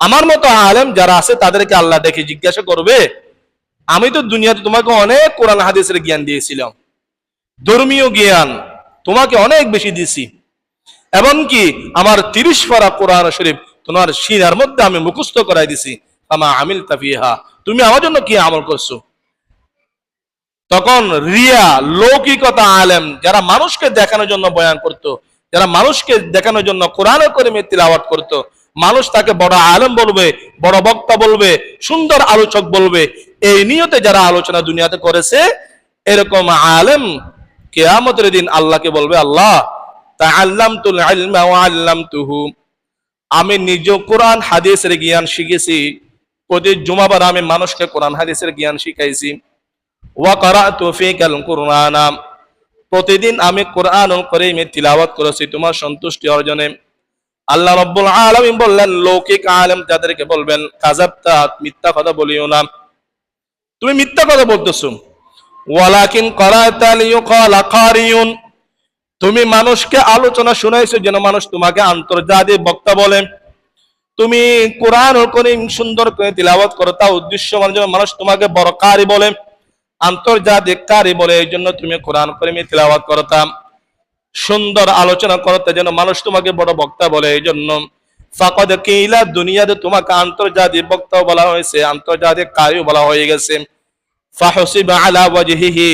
আমার মতো আলেম যারা আছে তাদেরকে আল্লাহ ডেকে জিজ্ঞাসা করবে, আমি তো দুনিয়াতে তোমাকে অনেক কোরআন হাদিসের জ্ঞান দিয়েছিলাম, ধর্মীয় জ্ঞান তোমাকে অনেক বেশি দিছি, এমনকি আমার 30 পারা কোরআন শরীফ তোমার সিনার মধ্যে আমি মুখস্থ করাই দিছি, আমা আমিল তাফিহা, তুমি আমার জন্য কি আমল করছো? তখন রিয়া, লৌকিকতা আলেম যারা মানুষকে দেখানোর জন্য বয়ান করত, যারা মানুষকে দেখানোর জন্য কোরআন কারীমে তিলাওয়াত করত, মানুষ তাকে বড় আলেম বলবে, বড় বক্তা বলবে, সুন্দর আলোচক বলবে, এই নিয়তে যারা আলোচনা দুনিয়াতে করেছে, এরকম আলেম কিয়ামতের দিন আল্লাহকে বলবে, আল্লাহ তাআল্লামতুল ইলমা ওয়া আল্লামতুহু, আমি নিজে কোরআন হাদিসের জ্ঞান শিখেছি, প্রতি জুমাবার আমি মানুষকে কোরআন হাদিসের জ্ঞান শিখাইছি, ওয়া কারাতু ফিকাল কুরআনা, প্রতিদিন আমি কোরআনুল কারীমে তিলাওয়াত করেছি তোমার সন্তুষ্টি অর্জনে। আল্লাহ রাব্বুল আলামিন বললেন, লৌকিক আলেম যাদেরকে বলবেন, কাযাবতা, মিথ্যা কথা বলিও না, তুমি মিথ্যা কথা বলতেছো। ওয়ালাকিন কারাতা লিয়ুকালা কারিয়ুন, তুমি মানুষকে আলোচনা শুনাইছো যেন মানুষ তোমাকে আন্তর্জাতিক বক্তা বলে, তুমি কোরআনুল কারীম সুন্দর করে তিলাওয়াত করো, তা উদ্দেশ্য মানুষ তোমাকে বড় কারি বলে, আন্তর্জাতিক কারি বলে, এই জন্য তুমি কোরআন কারীমে তিলাওয়াত করতাম, সুন্দর আলোচনা করতে যেন মানুষ তোমাকে বড় বক্তা বলে, এই জন্য ফাকাদ কিলা, দুনিয়াতে তোমাকে আন্তর্জাতিক বক্তাও বলা হয়েছে, আন্তর্জাতিক কারিও বলা হয়ে গেছে। ফাহসিবা আলা ওয়াজহিহি,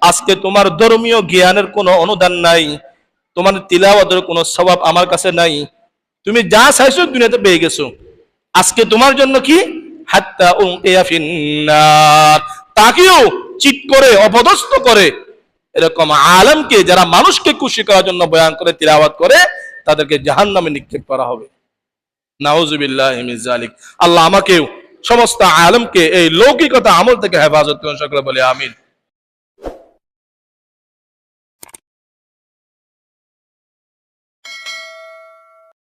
আজকে তোমার ধর্মীয় জ্ঞানের কোনো অনুদান নাই, তোমার তিলাওয়াতের কোনো সওয়াব আমার কাছে নাই, তুমি যা চাইছো দুনিয়াতে পেয়ে গেছো, আজকে তোমার জন্য কি হাত্তা উনকিয়া ফিন্নার, তাকেও চিট করে অপদস্থ করে, এরকম আলেমকে যারা মানুষকে খুশি করার জন্য বয়ান করে তিলাওয়াত করে, তাদেরকে জাহান্নামে নিক্ষেপ করা হবে। নাউযুবিল্লাহি মিন যালিক। আল্লাহ আমাকেও সমস্ত আলেমকে এই লৌকিকতা আমল থেকে হেফাজত করুন, সকলে বলে আমিন।